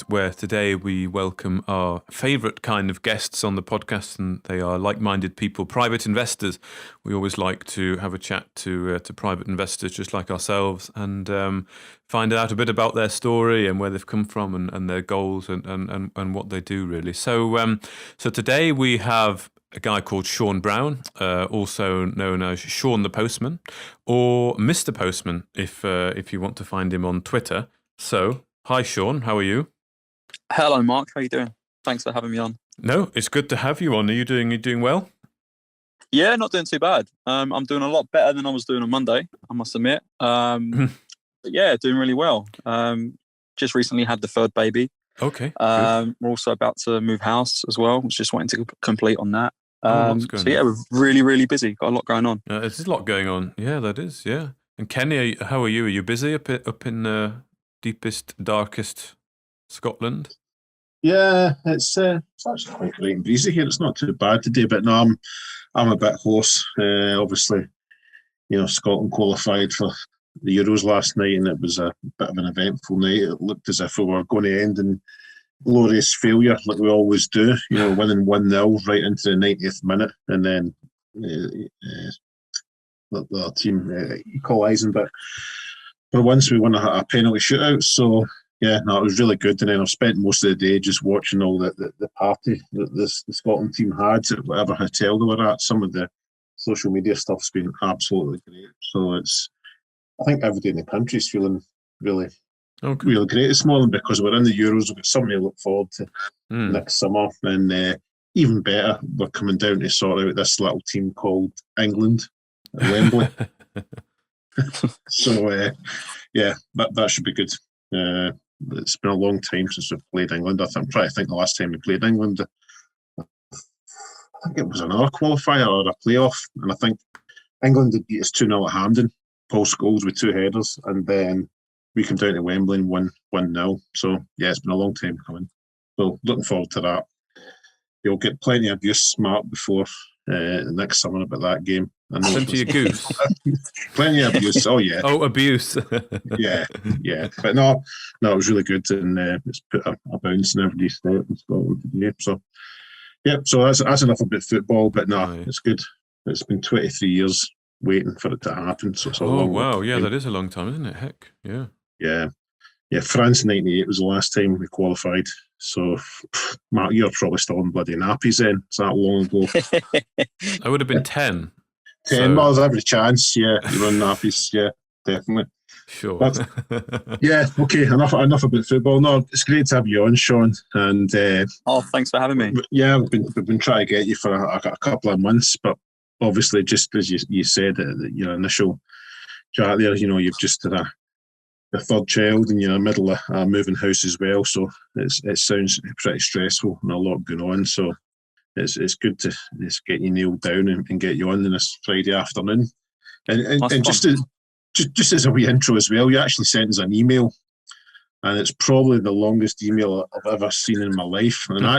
where today we welcome our favourite kind of guests on the podcast, and they are like-minded people, private investors. We always like to have a chat to private investors just like ourselves and find out a bit about their story and where they've come from and their goals and what they do, really. So today we have a guy called Sean Brown, also known as Sean the Postman, or Mr. Postman if you want to find him on Twitter. So, hi Sean, how are you? Hello Mark, how are you doing? Thanks for having me on. No, it's good to have you on. Are you doing well? Yeah, not doing too bad. I'm doing a lot better than I was doing on Monday, I must admit. But yeah, doing really well. Just recently had the third baby. Okay. We're also about to move house as well. Just waiting to complete on that. Yeah, we're really, really busy. Got a lot going on. There's a lot going on. Yeah, that is. Yeah. And Kenny, how are you? Are you busy up in deepest, darkest Scotland? Yeah, it's actually quite bright and breezy here. It's not too bad today, but no, I'm a bit hoarse. Obviously, Scotland qualified for the Euros last night, and it was a bit of an eventful night. It looked as if we were going to end in glorious failure, like we always do. Winning 1-0 right into the 90th minute, and then the team equalising. But for once, we won a penalty shootout. So yeah, no, it was really good. And then I've spent most of the day just watching all the party that the Scotland team had at whatever hotel they were at. Some of the social media stuff's been absolutely great. So I think everybody in the country is feeling really great this morning because we're in the Euros. We've got something to look forward to next summer. And even better, we're coming down to sort out this little team called England at Wembley. So yeah, that should be good. It's been a long time since we've played England. I'm trying to think the last time we played England. I think it was another qualifier or a playoff, and I think England had beat us 2-0 at Hampden. Paul Scholes with 2 headers, and then we come down to Wembley and won 1-0. So yeah, it's been a long time coming. So looking forward to that. You'll get plenty of abuse, Mark, before next summer about that game. Plenty of goose. Plenty of abuse. Oh yeah. Oh, abuse. yeah. But no, it was really good, and it's put a bounce in every step in Scotland today. So yeah, so that's enough about football. But no, It's good. It's been 23 years waiting for it to happen. So it's a long wow, yeah, that is a long time, isn't it? Heck, yeah. Yeah, France 98 was the last time we qualified. So, Mark, you're probably still in bloody nappies then. It's that long ago. I would have been 10. 10, well, there's every chance, yeah. You run nappies, yeah, definitely. Sure. Yeah, okay, enough about football. No, it's great to have you on, Sean. And thanks for having me. Yeah, we've been trying to get you for a couple of months, but obviously, just as you said at your initial chat there, you've just had a third child and you're in the middle of moving house as well. So it sounds pretty stressful and a lot going on. So it's good to get you nailed down and get you on this Friday afternoon. And just as a wee intro as well, you actually sent us an email, and it's probably the longest email I've ever seen in my life. And I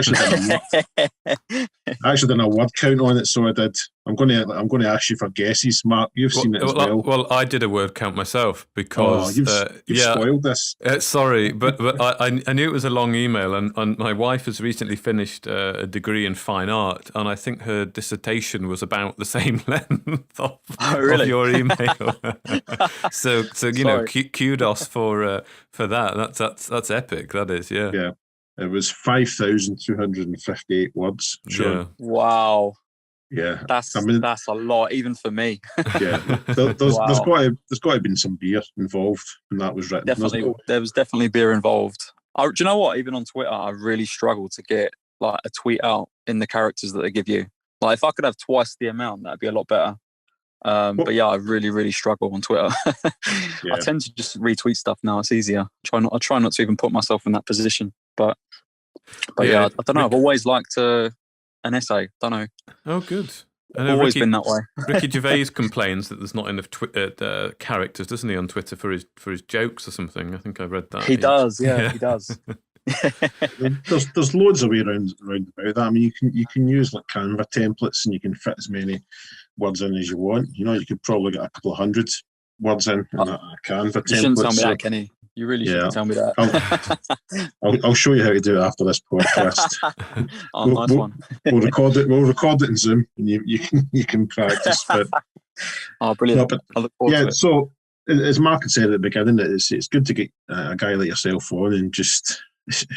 actually done a word count on it, so I did. I'm going to ask you for guesses, Mark. You've seen it as well. Well, I did a word count myself because you've spoiled this. Sorry, but I knew it was a long email, and my wife has recently finished a degree in fine art, and I think her dissertation was about the same length of your email. so kudos for that. That's epic. That is, yeah. Yeah. It was 5,258 words. Sure. Yeah. Wow. Yeah, that's a lot, even for me. Yeah, there's got to have been some beer involved when that was written. There was definitely beer involved. Do you know what? Even on Twitter, I really struggle to get like a tweet out in the characters that they give you. Like if I could have twice the amount, that'd be a lot better. But yeah, I really, really struggle on Twitter. I tend to just retweet stuff now. It's easier. I try not to even put myself in that position. But yeah, I don't know. I've always liked an essay. Don't know. Oh, good. I've always been that way. Ricky Gervais complains that there's not enough characters, doesn't he, on Twitter for his jokes or something? I think I read that. He does. He does. There's loads of way around about that. I mean, you can use like Canva templates, and you can fit as many words in as you want. You could probably get a couple of hundred words in a Canva template. You shouldn't tell me that, Kenny. You really Yeah. shouldn't tell me that. I'll show you how to do it after this podcast. Oh, nice one. We'll record it. We'll record it in Zoom, and you can practice. But Oh, brilliant! no, but I look forward to it. So as Mark had said at the beginning, it's good to get a guy like yourself on, and it's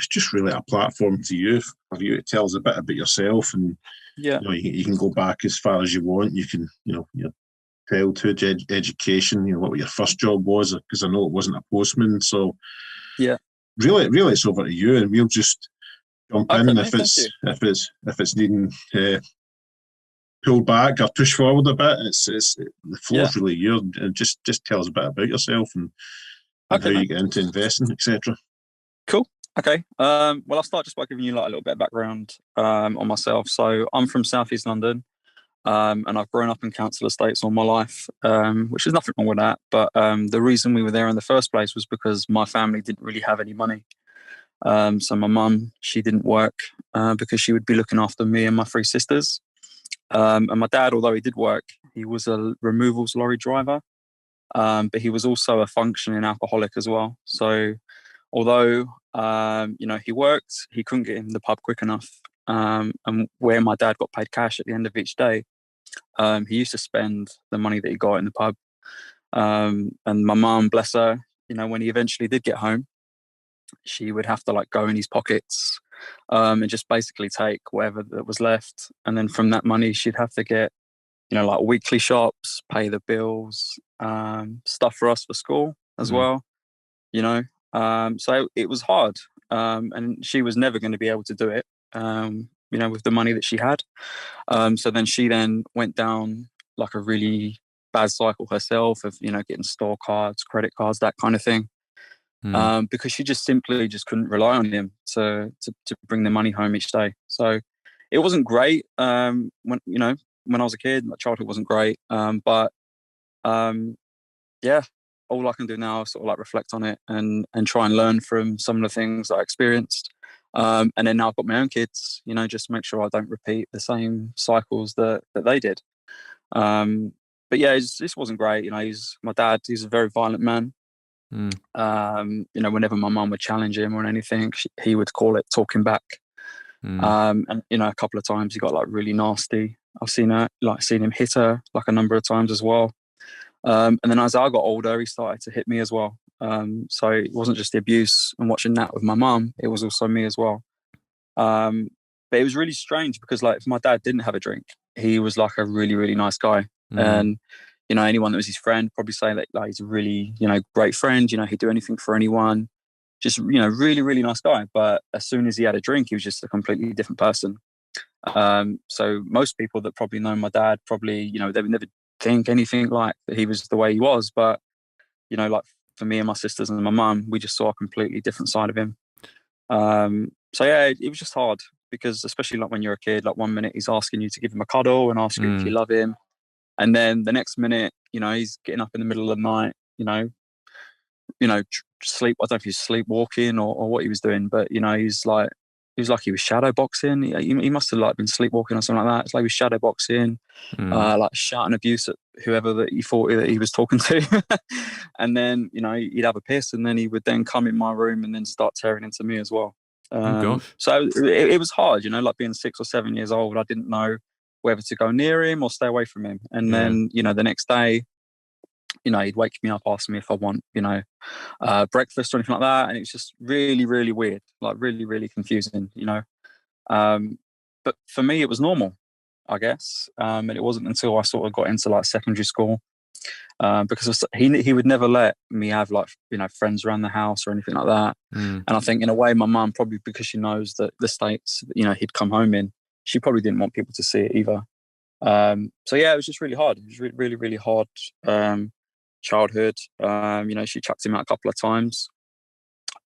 just really a platform for you to tell us a bit about yourself, and Yeah, you can go back as far as you want. You can your childhood education, what your first job was, because I know it wasn't a postman. So yeah. really it's over to you, and we'll just jump Okay, in mate, if it's needing pull back or push forward a bit. It's the floor's really yours, and just tell us a bit about yourself and Okay, how you mate. get into investing, etc. Cool. Okay. Well, I'll start just by giving you like a little bit of background on myself. So I'm from Southeast London, and I've grown up in council estates all my life, which is nothing wrong with that. But the reason we were there in the first place was because my family didn't really have any money. So my mum, she didn't work because she would be looking after me and my three sisters. And my dad, although he did work, he was a removals lorry driver, but he was also a functioning alcoholic as well. So although he worked, he couldn't get in the pub quick enough. And where my dad got paid cash at the end of each day, he used to spend the money that he got in the pub. And my mum, bless her, when he eventually did get home, she would have to like go in his pockets and just basically take whatever that was left. And then from that money, she'd have to get, like weekly shops, pay the bills, stuff for us for school as well, So it was hard. And she was never going to be able to do it, with the money that she had. So then she went down like a really bad cycle herself of, getting store cards, credit cards, that kind of thing. Because she just simply couldn't rely on him to bring the money home each day. So it wasn't great when I was a kid. My childhood wasn't great, but all I can do now is sort of like reflect on it and try and learn from some of the things that I experienced. And then now I've got my own kids, just to make sure I don't repeat the same cycles that they did. But yeah, this wasn't great. My dad, he's a very violent man. Whenever my mum would challenge him on anything, he would call it talking back. And a couple of times he got like really nasty. I've seen him hit her like a number of times as well. And then as I got older, he started to hit me as well. So it wasn't just the abuse and watching that with my mum, it was also me as well. But it was really strange because like if my dad didn't have a drink, he was like a really, really nice guy. And anyone that was his friend probably say that like he's a really, great friend, he'd do anything for anyone. Just, really, really nice guy. But as soon as he had a drink, he was just a completely different person. So most people that probably know my dad probably, they would never think anything like that he was the way he was. But, like for me and my sisters and my mum, we just saw a completely different side of him. So yeah, it was just hard because especially like when you're a kid, like 1 minute he's asking you to give him a cuddle and ask you if you love him. And then the next minute, he's getting up in the middle of the night, sleep. I don't know if he's sleepwalking or what he was doing, but he was like he was shadow boxing. He must have like been sleepwalking or something like that. It's like he was shadow boxing, like shouting abuse at whoever that he thought that he was talking to. And then he'd have a piss, and then he would then come in my room and then start tearing into me as well. So it was hard, like being 6 or 7 years old. I didn't know whether to go near him or stay away from him. And then, the next day, he'd wake me up, ask me if I want, breakfast or anything like that. And it was just really, really weird, like really, really confusing, But for me, it was normal, I guess. And it wasn't until I sort of got into like secondary school, because he would never let me have like, friends around the house or anything like that. And I think in a way, my mum, probably because she knows that the states, he'd come home in, she probably didn't want people to see it either. So yeah, it was just really hard. It was really, really, really hard childhood. She chucked him out a couple of times.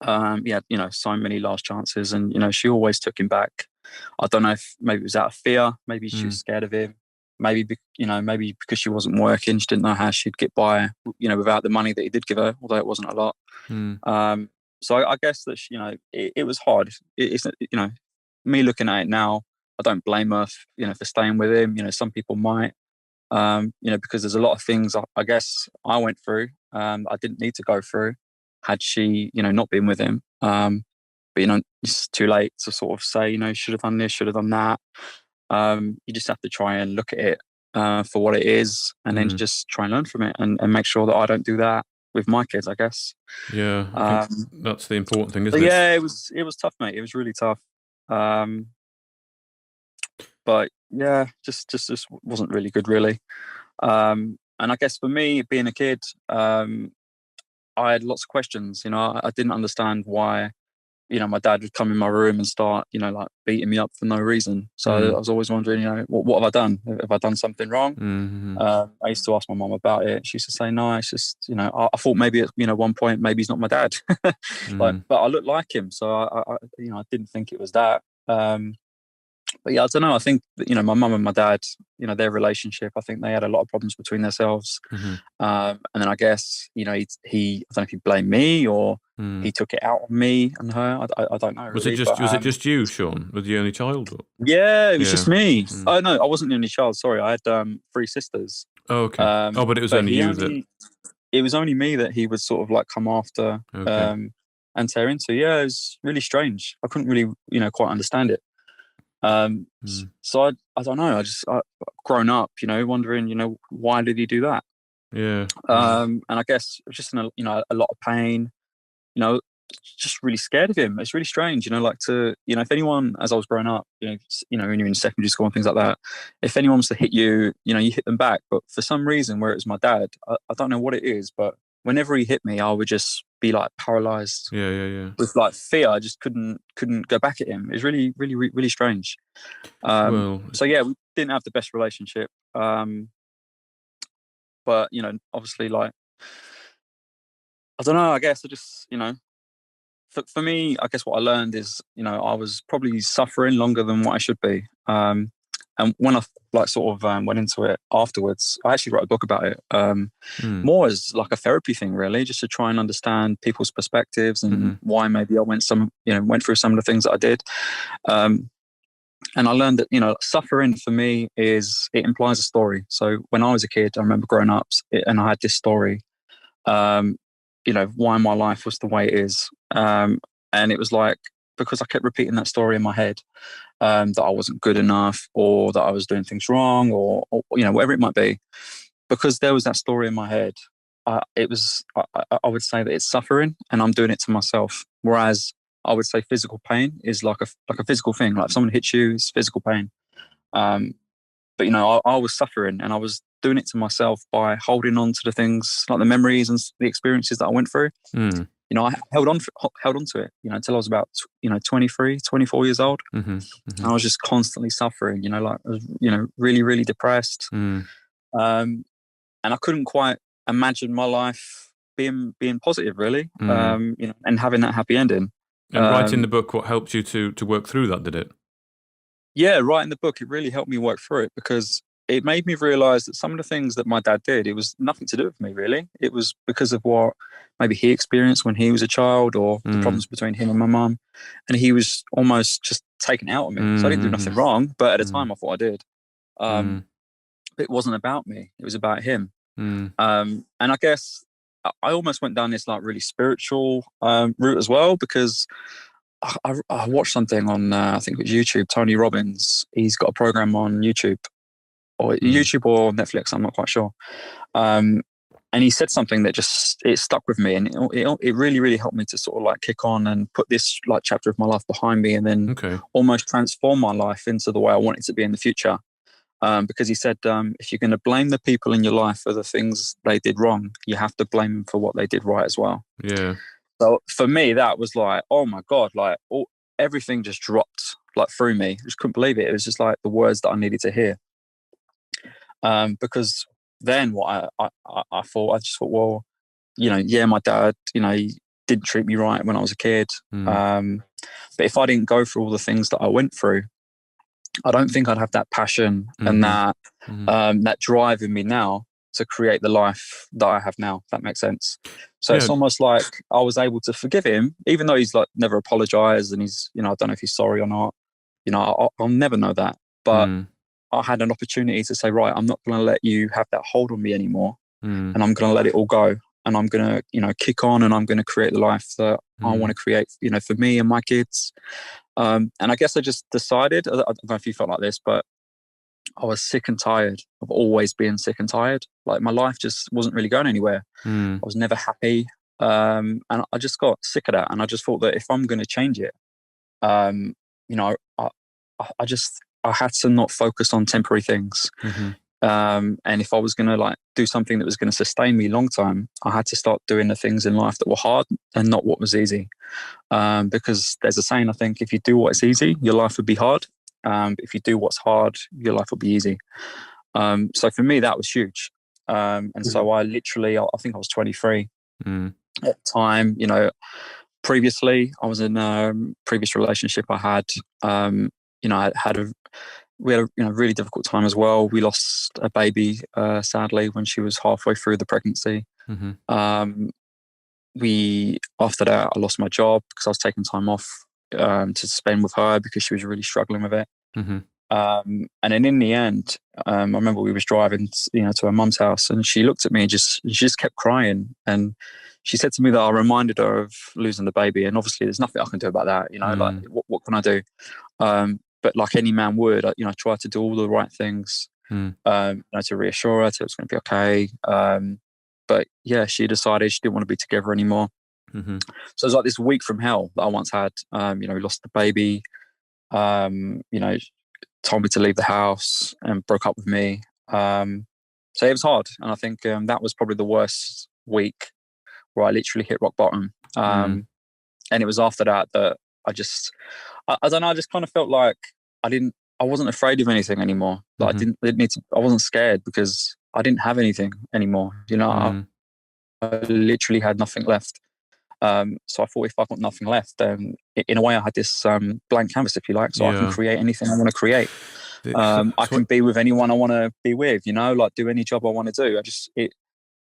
He had, so many last chances, and she always took him back. I don't know if maybe it was out of fear, maybe she was scared of him, maybe because she wasn't working, she didn't know how she'd get by, without the money that he did give her, although it wasn't a lot. So I guess that it was hard. It's me looking at it now, I don't blame her, for staying with him. Some people might, because there's a lot of things I guess I went through, I didn't need to go through. had she, not been with him. But it's too late to sort of say, should have done this, should have done that. You just have to try and look at it for what it is, and then just try and learn from it, and make sure that I don't do that with my kids, I guess. Yeah, I think that's the important thing, isn't it? Yeah, it was tough, mate. It was really tough. But yeah, just wasn't really good, really. And I guess for me, being a kid, I had lots of questions. I didn't understand why, my dad would come in my room and start, like beating me up for no reason. So I was always wondering, what have I done? Have I done something wrong? Mm-hmm. I used to ask my mom about it. She used to say, no, it's just, I thought maybe at, one point, maybe he's not my dad. But I look like him. So I didn't think it was that. But yeah, I don't know. I think that, my mum and my dad, their relationship, I think they had a lot of problems between themselves. And then I guess, he I don't know if he blamed me or he took it out on me and her. I don't know. Was really, was it just you, Sean? Was the only child? Or? Yeah, it was just me. Oh no, I wasn't the only child. Sorry, I had 3 sisters. Oh, okay. But it was only you that. It was only me that he would sort of like come after and tear into. Yeah, it was really strange. I couldn't really, quite understand it. So I don't know. I've grown up, wondering, why did he do that? Yeah. And I guess just in a lot of pain, just really scared of him. It's really strange, like to, if anyone, as I was growing up, when you're in secondary school and things like that, if anyone was to hit you, you hit them back. But for some reason, where it was my dad, I don't know what it is, but whenever he hit me, I would just be like paralyzed. Yeah. With like fear. I just couldn't go back at him. It was really, really, really strange. So yeah, we didn't have the best relationship. But obviously, like, I don't know. I guess I just, for me, I guess what I learned is, I was probably suffering longer than what I should be. And when I went into it afterwards, I actually wrote a book about it, more as like a therapy thing, really, just to try and understand people's perspectives and why maybe I went through some of the things that I did. And I learned that, suffering for me it implies a story. So when I was a kid, I remember growing up and I had this story, why my life was the way it is. And it was like, because I kept repeating that story in my head, that I wasn't good enough or that I was doing things wrong or whatever it might be. Because there was that story in my head, I would say that it's suffering and I'm doing it to myself. Whereas I would say physical pain is like a physical thing. Like if someone hits you, it's physical pain. But I was suffering and I was doing it to myself by holding on to the things, like the memories and the experiences that I went through. I held on to it, until I was about 23, 24 years old. And I was just constantly suffering, like I was, really, really depressed. And I couldn't quite imagine my life being positive, really, and having that happy ending. And writing the book, what helped you to work through that, did it? Yeah, writing the book, it really helped me work through it because it made me realise that some of the things that my dad did, it was nothing to do with me, really. It was because of what maybe he experienced when he was a child or the problems between him and my mum. And he was almost just taken out on me. So I didn't do nothing wrong, but at the time I thought I did. It wasn't about me. It was about him. And I guess I almost went down this like really spiritual route as well because I watched something on, I think it was YouTube, Tony Robbins. He's got a program on YouTube or Netflix, I'm not quite sure. And he said something that it stuck with me, and it really, really helped me to sort of like kick on and put this like chapter of my life behind me, and then almost transform my life into the way I want it to be in the future. Because he said, if you're going to blame the people in your life for the things they did wrong, you have to blame them for what they did right as well. Yeah. So for me, that was like, oh my God, like everything just dropped like through me. I just couldn't believe it. It was just like the words that I needed to hear. Because then what I just thought, well, my dad, he didn't treat me right when I was a kid. But if I didn't go through all the things that I went through, I don't think I'd have that passion and that drive in me now to create the life that I have now, if that makes sense. So it's almost like I was able to forgive him, even though he's like never apologized and he's, I don't know if he's sorry or not. I'll never know that. But I had an opportunity to say, right, I'm not going to let you have that hold on me anymore. And I'm going to let it all go. and I'm gonna, kick on, and I'm gonna create the life that I want to create, for me and my kids. And I guess I just decided, I don't know if you felt like this, but I was sick and tired of always being sick and tired. Like, my life just wasn't really going anywhere. I was never happy. And I just got sick of that. And I just thought that if I'm going to change it, I had to not focus on temporary things. And if I was going to do something that was going to sustain me long time, I had to start doing the things in life that were hard and not what was easy. Because there's a saying, I think, if you do what's easy, your life would be hard. If you do what's hard, your life will be easy. So for me, that was huge. And so I think I was 23 at the time. Previously, I was in a previous relationship I had. We had a really difficult time as well. We lost a baby, sadly, when she was halfway through the pregnancy. After that, I lost my job because I was taking time off to spend with her because she was really struggling with it. And then in the end, I remember we was driving, to her mum's house, and she looked at me and she just kept crying. And she said to me that I reminded her of losing the baby. And obviously, there's nothing I can do about that. What can I do? But like any man would, I tried to do all the right things, to reassure her that it was going to be okay. But yeah, she decided she didn't want to be together anymore. So it was like this week from hell that I once had. We lost the baby. Told me to leave the house and broke up with me. So it was hard, and I think that was probably the worst week where I literally hit rock bottom. And it was after that I don't know. I just kind of felt like I wasn't afraid of anything anymore. Like I wasn't scared because I didn't have anything anymore. I literally had nothing left. So I thought, if I've got nothing left, then in a way I had this blank canvas, if you like, so I can create anything I want to create. I can be with anyone I want to be with, do any job I want to do.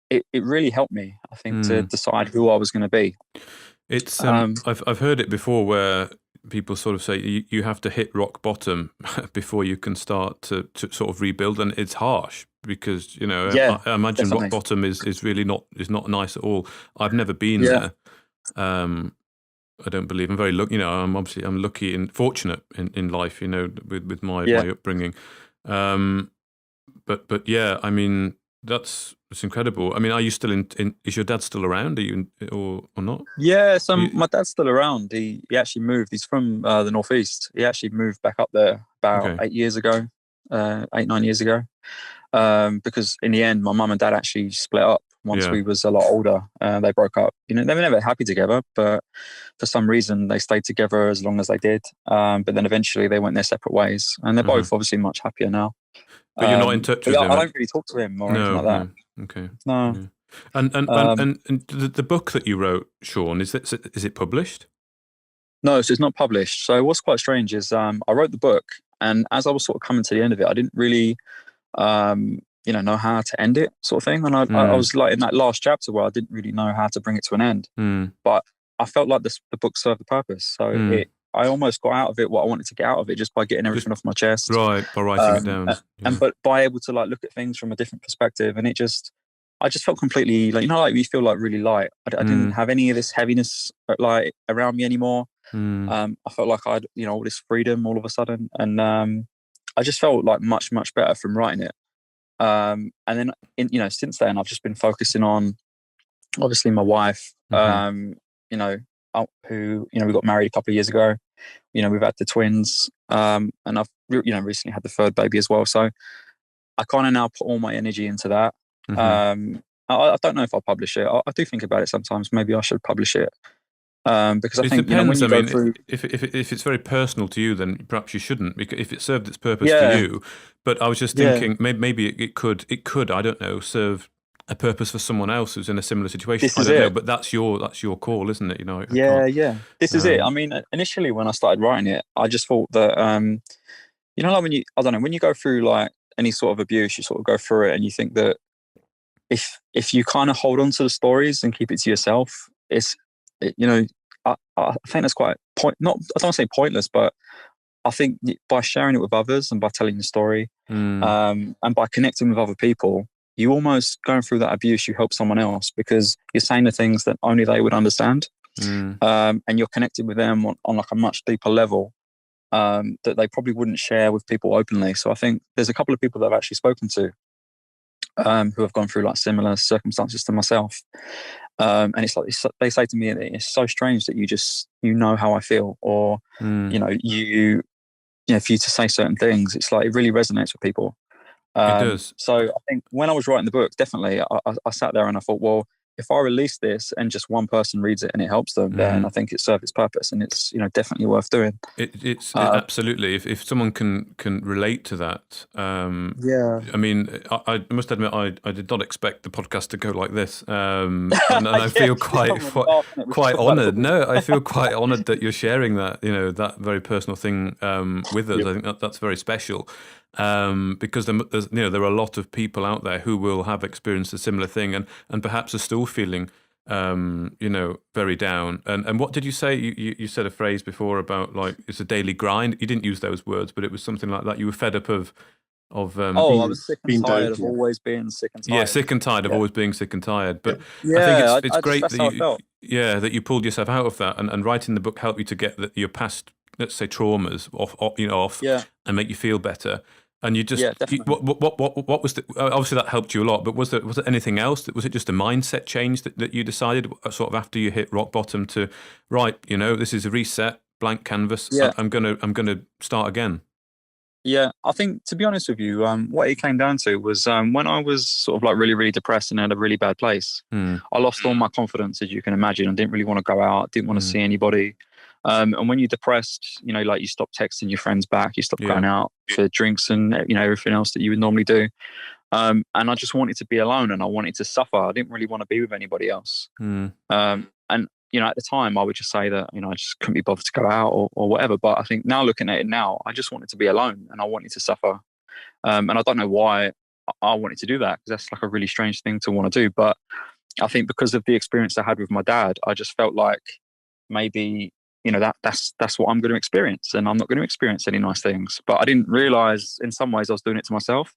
It really helped me, I think, to decide who I was going to be. It's I've heard it before where people sort of say you have to hit rock bottom before you can start to sort of rebuild, and it's harsh because I imagine definitely. Rock bottom is really not nice at all. I've never been there. I don't believe. I'm very lucky. I'm lucky and fortunate in life. With my upbringing. But yeah, I mean that's incredible. I mean, are you still in? Is your dad still around? Are you or not? Yeah, so my dad's still around. He actually moved. He's from the northeast. He actually moved back up there about 8 years ago, 8-9 years ago. Because in the end, my mum and dad actually split up once we was a lot older. They broke up. They were never happy together, but for some reason they stayed together as long as they did. But then eventually they went their separate ways, and they're both obviously much happier now. But you're not in touch with him? I don't really talk to him or anything like that. No. Okay. No. Yeah. And the book that you wrote, Sean, is it published? No, so it's not published. So what's quite strange is I wrote the book, and as I was sort of coming to the end of it, I didn't really know how to end it, sort of thing. And I was like in that last chapter where I didn't really know how to bring it to an end. But I felt like the book served the purpose. So I almost got out of it what I wanted to get out of it just by getting everything off my chest. Right, by writing it down. But by able to look at things from a different perspective, and I just felt completely you feel really light. I didn't have any of this heaviness around me anymore. I felt like I had all this freedom all of a sudden, and I just felt much better from writing it. And then since then I've just been focusing on obviously my wife. Who we got married a couple of years ago. We've had the twins, and I've recently had the third baby as well. So I kind of now put all my energy into that. I don't know if I'll publish it. I do think about it sometimes. Maybe I should publish it. Because I think depends. When you go through, if it's very personal to you, then perhaps you shouldn't, because if it served its purpose to you. But I was just thinking maybe it could I don't know, serve a purpose for someone else who's in a similar situation. I don't know, but that's your call, isn't it? This is it. I mean, initially when I started writing it, I just thought that when you go through any sort of abuse, you sort of go through it and you think that if you kind of hold on to the stories and keep it to yourself, I think that's quite I don't want to say pointless, but I think by sharing it with others and by telling the story, and by connecting with other people, you almost going through that abuse, you help someone else because you're saying the things that only they would understand. And you're connected with them on like a much deeper level that they probably wouldn't share with people openly. So I think there's a couple of people that I've actually spoken to who have gone through like similar circumstances to myself. And it's like they say to me, it's so strange that you know how I feel, or for you to say certain things, it's like it really resonates with people. It does. So I think when I was writing the book, definitely I sat there and I thought, well, if I release this and just one person reads it and it helps them, then I think it served its purpose, and it's definitely worth doing. It's absolutely. If someone can relate to that, I mean, I must admit, I did not expect the podcast to go like this, and I feel quite honoured. No, I feel quite honoured that you're sharing that, that very personal thing with us. Yep. I think that's very special. Because there are a lot of people out there who will have experienced a similar thing and perhaps are still feeling very down. And what did you say? You said a phrase before about like it's a daily grind. You didn't use those words, but it was something like that. You were fed up of I was sick and tired of always being sick and tired. Yeah, sick and tired of always being sick and tired. But I think it's great that you pulled yourself out of that, and writing the book helped you to get your past, let's say, traumas off and make you feel better. And you just, what was obviously that helped you a lot, but was there anything else? Was it just a mindset change that you decided sort of after you hit rock bottom to, this is a reset, blank canvas, I'm gonna start again? Yeah, I think, to be honest with you, what it came down to was when I was sort of like really, really depressed and in a really bad place, I lost all my confidence, as you can imagine. I didn't really want to go out, didn't want to see anybody. And when you're depressed, like you stop texting your friends back, you stop going out for drinks and everything else that you would normally do. And I just wanted to be alone and I wanted to suffer. I didn't really want to be with anybody else. And at the time I would just say that I just couldn't be bothered to go out or whatever. But I think now, looking at it now, I just wanted to be alone and I wanted to suffer. And I don't know why I wanted to do that, because that's like a really strange thing to want to do. But I think because of the experience I had with my dad, I just felt like maybe that's what I'm going to experience, and I'm not going to experience any nice things. But I didn't realize in some ways I was doing it to myself.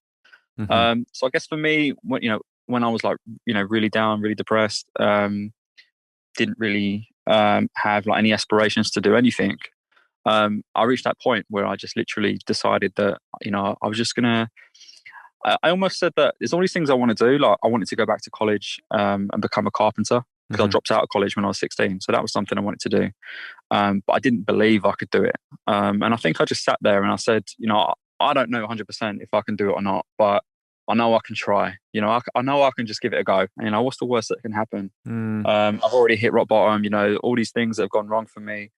So I guess for me, when I was like really down, really depressed, didn't really have like any aspirations to do anything, I reached that point where I just literally decided that I was just gonna. I almost said that there's all these things I want to do. Like I wanted to go back to college and become a carpenter, because I dropped out of college when I was 16. So that was something I wanted to do. But I didn't believe I could do it. And I think I just sat there and I said, I don't know 100% if I can do it or not, but I know I can try. I know I can just give it a go. And what's the worst that can happen? I've already hit rock bottom, all these things that have gone wrong for me.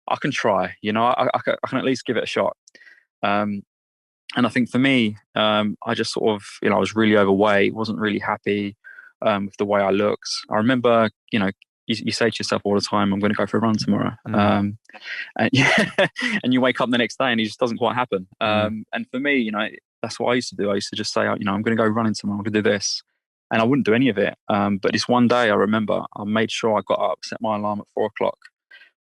I can try, I can at least give it a shot. And I think for me, I just sort of, I was really overweight, wasn't really happy with the way I looked. I remember, you say to yourself all the time, I'm going to go for a run tomorrow. And you wake up the next day and it just doesn't quite happen. And for me, that's what I used to do. I used to just say, I'm going to go running tomorrow, I'm going to do this. And I wouldn't do any of it. But this one day I remember I made sure I got up, set my alarm at 4:00,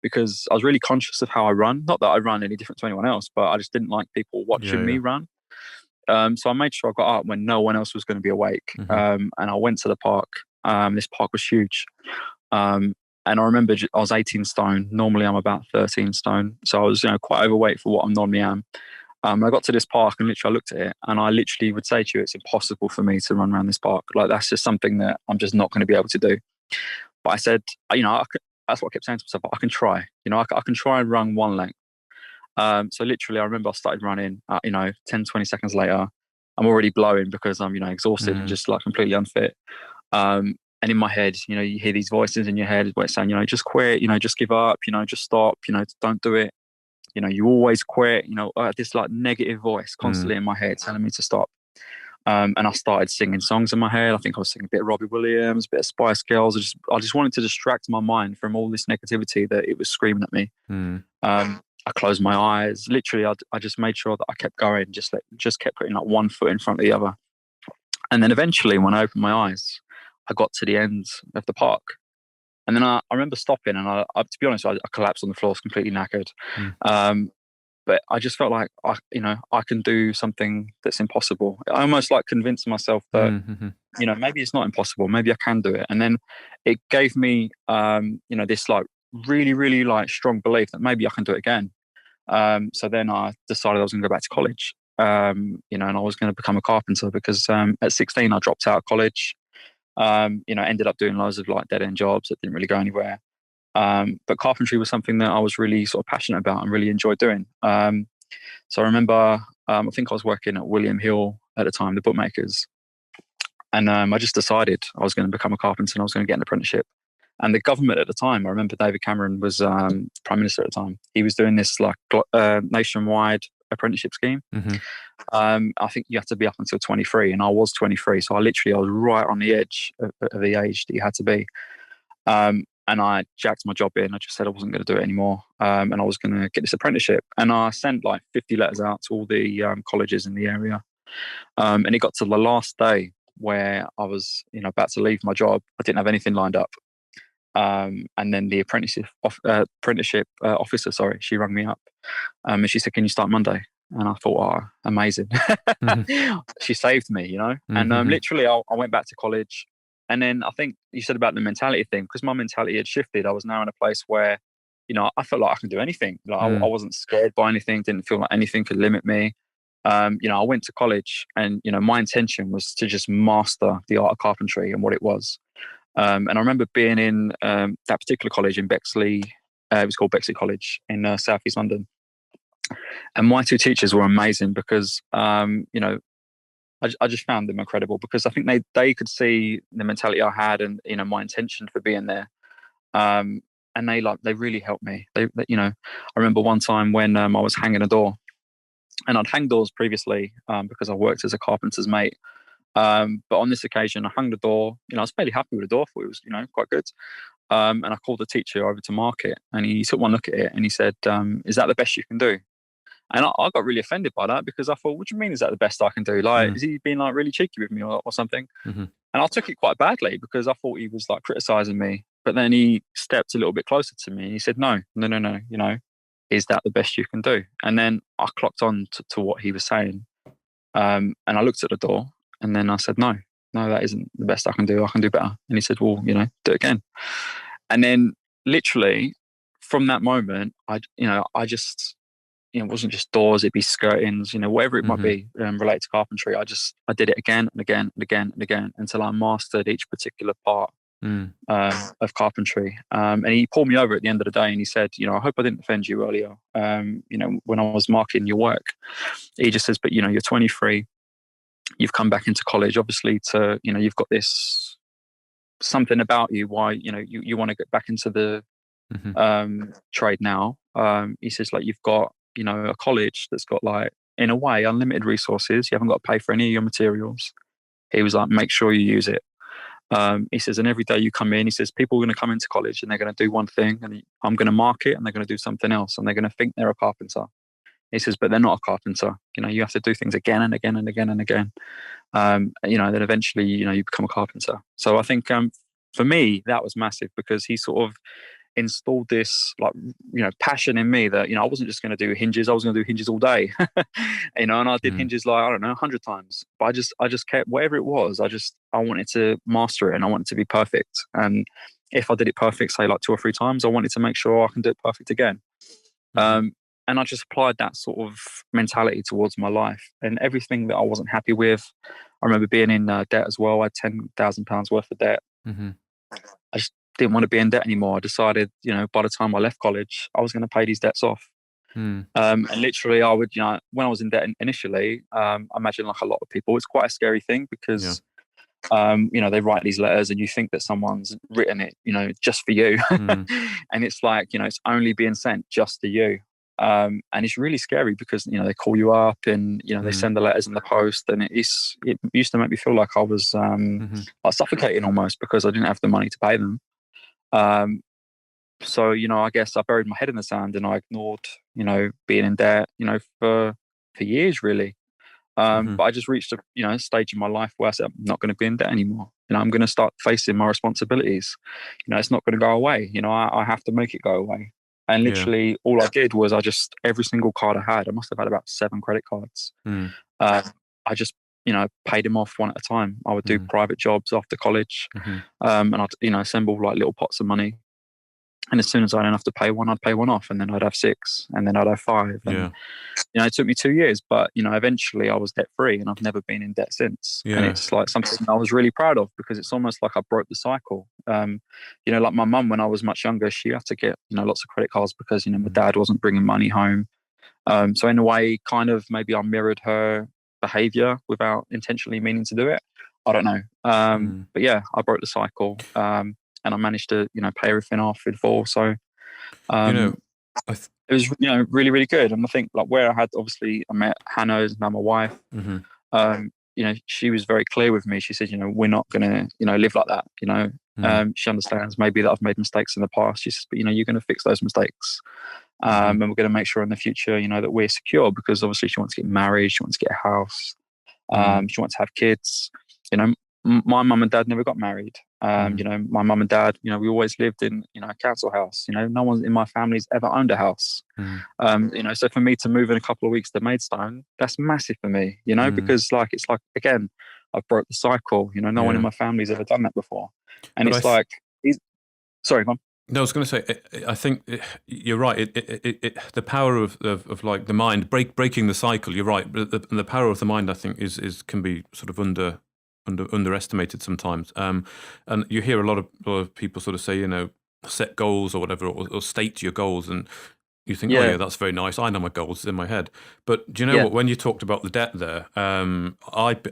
because I was really conscious of how I run. Not that I run any different to anyone else, but I just didn't like people watching me run. So I made sure I got up when no one else was going to be awake. And I went to the park. This park was huge. And I remember I was 18 stone. Normally I'm about 13 stone. So I was quite overweight for what I normally am. I got to this park and literally I looked at it and I literally would say to you, it's impossible for me to run around this park. Like that's just something that I'm just not going to be able to do. But I said, that's what I kept saying to myself. I can try, I can try and run one length. So literally I remember I started running, 10, 20 seconds later, I'm already blowing because I'm, exhausted and just like completely unfit. And in my head, you hear these voices in your head where it's saying, just quit, just give up, just stop, don't do it. You always quit, this like negative voice constantly in my head telling me to stop. And I started singing songs in my head. I think I was singing a bit of Robbie Williams, a bit of Spice Girls. I just wanted to distract my mind from all this negativity that it was screaming at me. I closed my eyes. Literally, I just made sure that I kept going, just kept putting like one foot in front of the other. And then eventually, when I opened my eyes, I got to the end of the park. And then I remember stopping and to be honest, I collapsed on the floor, I was completely knackered. but I just felt like I can do something that's impossible. I almost like convinced myself that maybe it's not impossible. Maybe I can do it. And then it gave me this like really, really like strong belief that maybe I can do it again. So then I decided I was going to go back to college. And I was going to become a carpenter because at 16 I dropped out of college. Ended up doing loads of like dead end jobs that didn't really go anywhere. But carpentry was something that I was really sort of passionate about and really enjoyed doing. So I remember, I think I was working at William Hill at the time, the bookmakers. And I just decided I was going to become a carpenter and I was going to get an apprenticeship. And the government at the time, I remember David Cameron was Prime Minister at the time. He was doing this like nationwide apprenticeship scheme. I think you had to be up until 23 and I was 23. So I was right on the edge of the age that you had to be. And I jacked my job in. I just said I wasn't going to do it anymore. And I was going to get this apprenticeship. And I sent like 50 letters out to all the colleges in the apprenticeship. And it got to the last day where I was about to leave my job. I didn't have anything lined up. And then the apprenticeship officer, she rang me up. And she said, "Can you start Monday?" And I thought, "Oh, amazing." She saved me, And literally I went back to college. And then I think you said about the mentality thing, because my mentality had shifted. I was now in a place where, I felt like I can do anything. Like I wasn't scared by anything, didn't feel like anything could limit me. I went to college and, my intention was to just master the art of carpentry and what it was. And I remember being in that particular college in Bexley. It was called Bexley College in South East London. And my two teachers were amazing because, I just found them incredible because I think they could see the mentality I had and, my intention for being there. And they really helped me. I remember one time when I was hanging a door, and I'd hanged doors previously because I worked as a carpenter's mate. But on this occasion, I hung the door. I was fairly happy with the door. I thought it was, quite good. And I called the teacher over to mark it, and he took one look at it and he said, "Is that the best you can do?" And I got really offended by that because I thought, "What do you mean? Is that the best I can do? Like, is he being like really cheeky with me or something?" And I took it quite badly because I thought he was like criticizing me. But then he stepped a little bit closer to me and he said, "No. Is that the best you can do?" And then I clocked on to what he was saying. And I looked at the door and then I said, no, that isn't the best I can do. I can do better. And he said, "Well, do it again." And then literally from that moment, I just, it wasn't just doors, it'd be skirtings, whatever it might be related to carpentry. I did it again and again and again and again until I mastered each particular part of carpentry. And he pulled me over at the end of the day and he said, "I hope I didn't offend you earlier. When I was marking your work." He just says, "But you're 23, you've come back into college, obviously you've got this something about you, why, you want to get back into the trade now." He says, like, "You've got, a college that's got like, in a way, unlimited resources. You haven't got to pay for any of your materials." He was like, "Make sure you use it." He says, "And every day you come in," he says, "people are going to come into college and they're going to do one thing and I'm going to mark it and they're going to do something else and they're going to think they're a carpenter." He says, "But they're not a carpenter. You have to do things again and again and again and again. Then eventually, you become a carpenter." So I think for me, that was massive because he sort of installed this passion in me that, I wasn't just going to do hinges. I was going to do hinges all day, and I did hinges like, I don't know, 100 times. But I just kept, whatever it was, I wanted to master it and I wanted to be perfect. And if I did it perfect, say like 2 or 3 times, I wanted to make sure I can do it perfect again. And I just applied that sort of mentality towards my life and everything that I wasn't happy with. I remember being in debt as well. I had £10,000 worth of debt. I just didn't want to be in debt anymore. I decided, by the time I left college, I was going to pay these debts off. And literally I would, when I was in debt initially, I imagine like a lot of people, it's quite a scary thing because, they write these letters and you think that someone's written it, just for you. And it's like, it's only being sent just to you. And it's really scary because, they call you up and, they send the letters in the post and it used to make me feel like I was like suffocating almost because I didn't have the money to pay them. So, I guess I buried my head in the sand and I ignored, being in debt, for years really. But I just reached a stage in my life where I said, I'm not going to be in debt anymore. I'm going to start facing my responsibilities. It's not going to go away. I have to make it go away. And literally all I did was every single card I had, I must have had about 7 credit cards. I just, paid them off one at a time. I would do private jobs after college, and I'd, assemble like little pots of money. And as soon as I had enough to pay one, I'd pay one off, and then I'd have 6, and then I'd have 5. And, it took me 2 years, but, eventually I was debt free, and I've never been in debt since. And it's like something I was really proud of, because it's almost like I broke the cycle. Like my mum, when I was much younger, she had to get, lots of credit cards because, my dad wasn't bringing money home. So in a way, kind of maybe I mirrored her behavior without intentionally meaning to do it. I don't know. But yeah, I broke the cycle. And I managed to, pay everything off in full. So, it was, really, really good. And I think like where I met Hannah, who's now my wife. She was very clear with me. She said, we're not going to, live like that. She understands maybe that I've made mistakes in the past. She says, but you're going to fix those mistakes. And we're going to make sure in the future, that we're secure, because obviously she wants to get married. She wants to get a house. She wants to have kids. My mum and dad never got married. My mum and dad, we always lived in, a council house. No one in my family's ever owned a house. So for me to move in a couple of weeks to Maidstone, that's massive for me, because it's like, again, I've broke the cycle. No one in my family's ever done that before. And but sorry, go on. No, I was going to say, I think you're right. The power of like the mind, breaking the cycle. You're right, but the power of the mind, I think, can be sort of underestimated sometimes. And you hear a lot of people sort of say, set goals or whatever, or state your goals, and you think, oh yeah, that's very nice. I know my goals, it's in my head. But do you know what? When you talked about the debt there, I've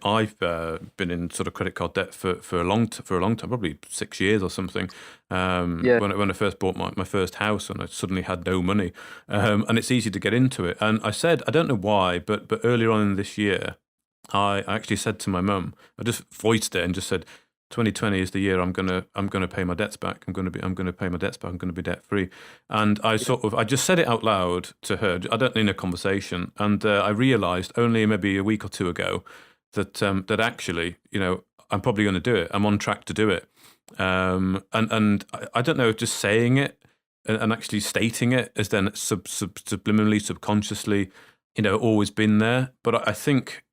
been in sort of credit card debt for a long time, probably 6 years or something. When I first bought my first house, and I suddenly had no money, and it's easy to get into it. And I said, I don't know why, but earlier on in this year, I actually said to my mum, I just voiced it and just said, 2020 is the year I'm gonna pay my debts back. I'm gonna pay my debts back. I'm gonna be debt free. And I just said it out loud to her. I don't in a conversation. And I realised only maybe a week or two ago that actually, I'm probably going to do it. I'm on track to do it. And I don't know, just saying it and actually stating it has then subliminally, subconsciously, always been there. But I think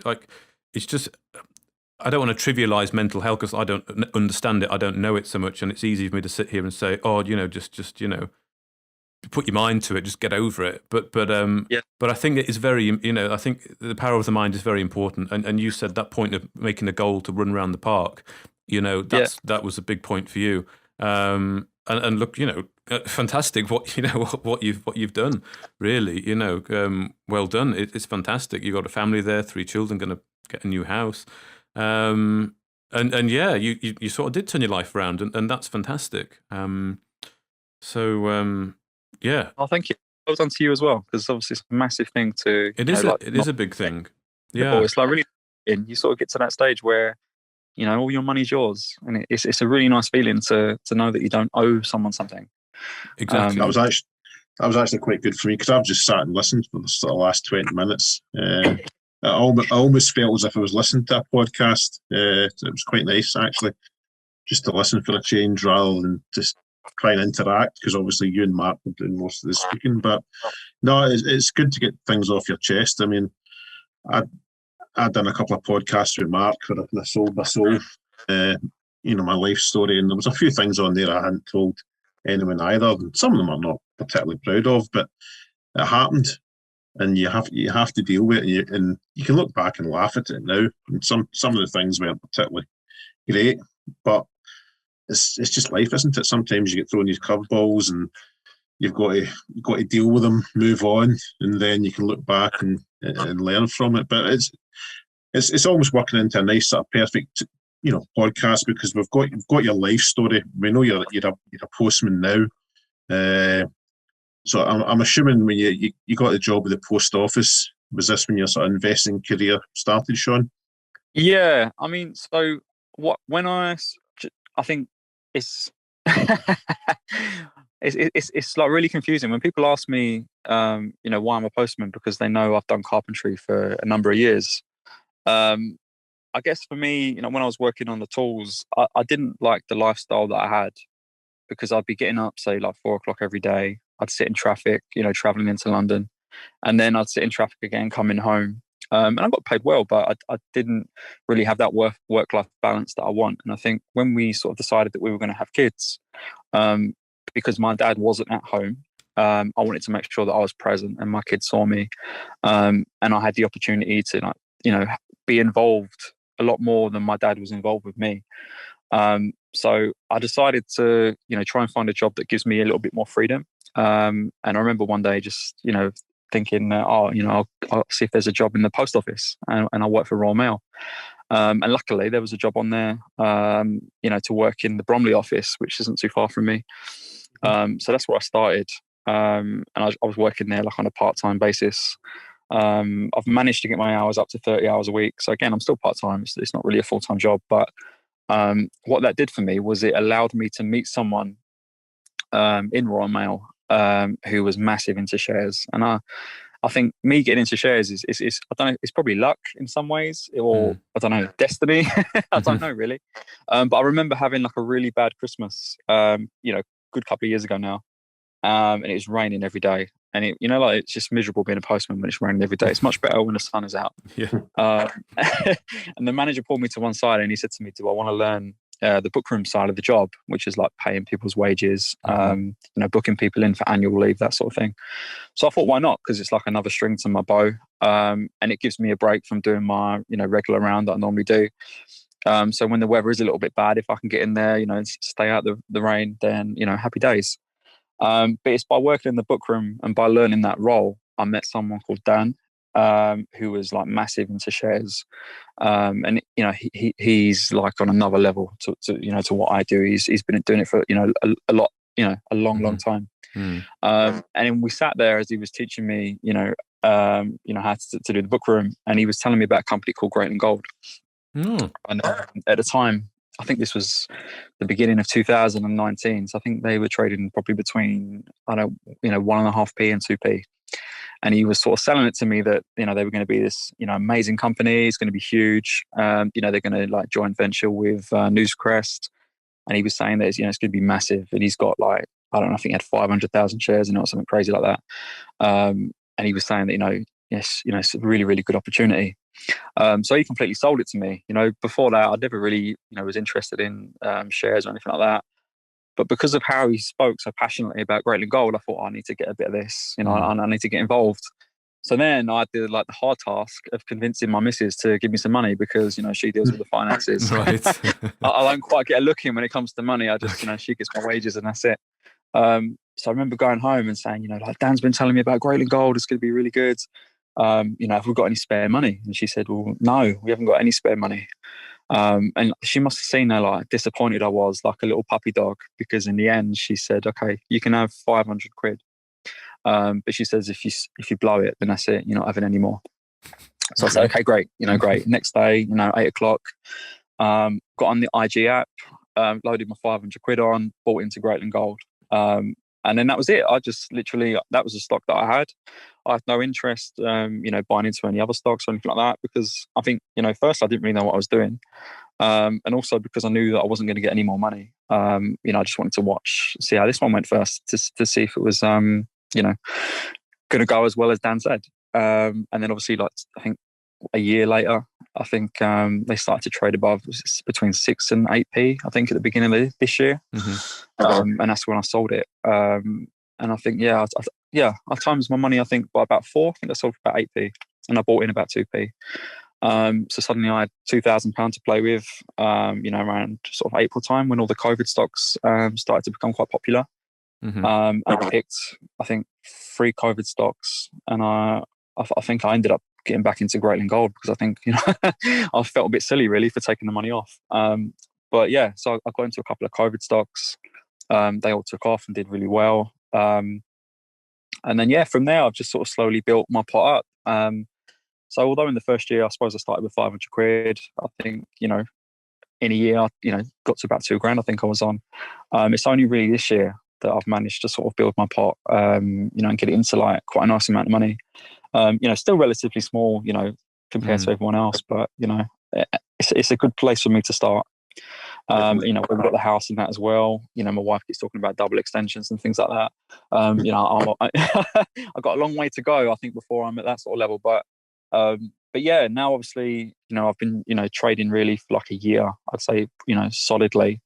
like it's just. I don't want to trivialize mental health because I don't understand it. I don't know it so much, and it's easy for me to sit here and say, "Oh, just put your mind to it, just get over it." But I think it is very, I think the power of the mind is very important. And you said that point of making a goal to run around the park, that was a big point for you. And look, fantastic what you've done. Really, well done. It's fantastic. You got a family there, 3 children, going to get a new house. And yeah, you sort of did turn your life around, and that's fantastic. Yeah. Oh, thank you. Well done to you as well, because obviously it's a massive thing to. It is a big thing. Yeah, it's like really, you sort of get to that stage where, all your money's yours, and it's a really nice feeling to know that you don't owe someone something. Exactly. That was actually quite good for me, because I've just sat and listened for the last 20 minutes. I almost felt as if I was listening to a podcast. It was quite nice, actually, just to listen for a change rather than just try and interact, because obviously you and Mark were doing most of the speaking. But no, it's good to get things off your chest. I mean, I'd done a couple of podcasts with Mark where I kind of sold my soul, my life story, and there was a few things on there I hadn't told anyone either. And some of them I'm not particularly proud of, but it happened. And you have to deal with it, and you can look back and laugh at it now. And some of the things weren't particularly great, but it's just life, isn't it? Sometimes you get thrown these curveballs, and you've got to deal with them, move on, and then you can look back and learn from it. But it's almost working into a nice sort of perfect podcast, because you've got your life story. We know you're a postman now. So I'm assuming when you got the job with the post office, was this when your sort of investing career started, Sean? Yeah, I mean, so I think it's it's like really confusing when people ask me, why I'm a postman, because they know I've done carpentry for a number of years. I guess for me, when I was working on the tools, I didn't like the lifestyle that I had, because I'd be getting up, say, like 4 o'clock every day. I'd sit in traffic, traveling into London, and then I'd sit in traffic again, coming home. And I got paid well, but I didn't really have that work-life balance that I want. And I think when we sort of decided that we were going to have kids, because my dad wasn't at home, I wanted to make sure that I was present and my kids saw me, and I had the opportunity to be involved a lot more than my dad was involved with me. So I decided to try and find a job that gives me a little bit more freedom. And I remember one day just thinking, I'll see if there's a job in the post office, and I work for Royal Mail. And luckily there was a job on there, to work in the Bromley office, which isn't too far from me. So that's where I started. And I was working there like on a part-time basis. I've managed to get my hours up to 30 hours a week. So again, I'm still part-time. It's not really a full-time job, but what that did for me was it allowed me to meet someone in Royal Mail who was massive into shares. And I think me getting into shares is I don't know, it's probably luck in some ways, or I don't know, destiny. I don't know really. But I remember having like a really bad Christmas, good couple of years ago now. And it was raining every day. And it's just miserable being a postman when it's raining every day. It's much better when the sun is out. Yeah. And the manager pulled me to one side and he said to me, do I want to learn the bookroom side of the job, which is like paying people's wages, booking people in for annual leave, that sort of thing. So I thought, why not? Because it's like another string to my bow. And it gives me a break from doing my, regular round that I normally do. So when the weather is a little bit bad, if I can get in there, and stay out the rain, then, happy days. But it's by working in the bookroom and by learning that role, I met someone called Dan, who was like massive into shares. And he's like on another level to what I do. He's been doing it for a lot, a long time. And then we sat there as he was teaching me how to do the bookroom, and he was telling me about a company called Great and Gold. And at the time, I think this was the beginning of 2019. So I think they were trading probably between 1.5p and 2p. And he was sort of selling it to me that they were going to be this amazing company. It's going to be huge. They're going to like joint venture with Newscrest, and he was saying that it's going to be massive. And he's got like, I don't know, I think he had 500,000 shares in it or something crazy like that. And he was saying that yes, it's a really, really good opportunity. So he completely sold it to me. Before that, I never really, was interested in shares or anything like that. But because of how he spoke so passionately about Great and Gold, I thought, I need to get a bit of this. I need to get involved. So then I did like the hard task of convincing my missus to give me some money, because she deals with the finances. Right. I don't quite get a look in when it comes to money. I just she gets my wages and that's it. So I remember going home and saying, like, Dan's been telling me about Great and Gold. It's going to be really good. Have we got any spare money? And she said, well, no, we haven't got any spare money. And she must have seen how like disappointed I was, like a little puppy dog, because in the end she said, okay, you can have 500 quid. But she says, if you blow it, then that's it. You're not having any more. So I said, okay, great. Great. Next day, 8:00, got on the IG app, loaded my 500 quid on, bought into Great and Gold. And then that was it. I just literally, that was a stock that I had. I had no interest, buying into any other stocks or anything like that, because I think, first I didn't really know what I was doing. And also because I knew that I wasn't going to get any more money. I just wanted to see how this one went first to see if it was, going to go as well as Dan said. And then obviously, like, I think a year later, I think they started to trade above between 6 and 8p, I think, at the beginning of this year. And that's when I sold it. And I think, I times my money, I think, by about 4. I think I sold for about 8p, and I bought in about 2p. So suddenly I had £2,000 to play with, around sort of April time, when all the COVID stocks started to become quite popular. And I picked, I think, 3 COVID stocks, and I think I ended up getting back into Great and Gold, because I think, I felt a bit silly really for taking the money off. But yeah, so I got into a couple of COVID stocks. They all took off and did really well. And then, from there, I've just sort of slowly built my pot up. So although in the first year, I suppose I started with 500 quid, I think, in a year, I, got to about £2,000, I think I was on. It's only really this year that I've managed to sort of build my pot, and get it into like quite a nice amount of money. Still relatively small, compared to everyone else, but, it's a good place for me to start. Definitely. You know, we've got the house and that as well. You know, my wife keeps talking about double extensions and things like that. You know, I've got a long way to go, I think, before I'm at that sort of level. But yeah, now obviously, you know, I've been, you know, trading really for like a year, I'd say, you know, solidly.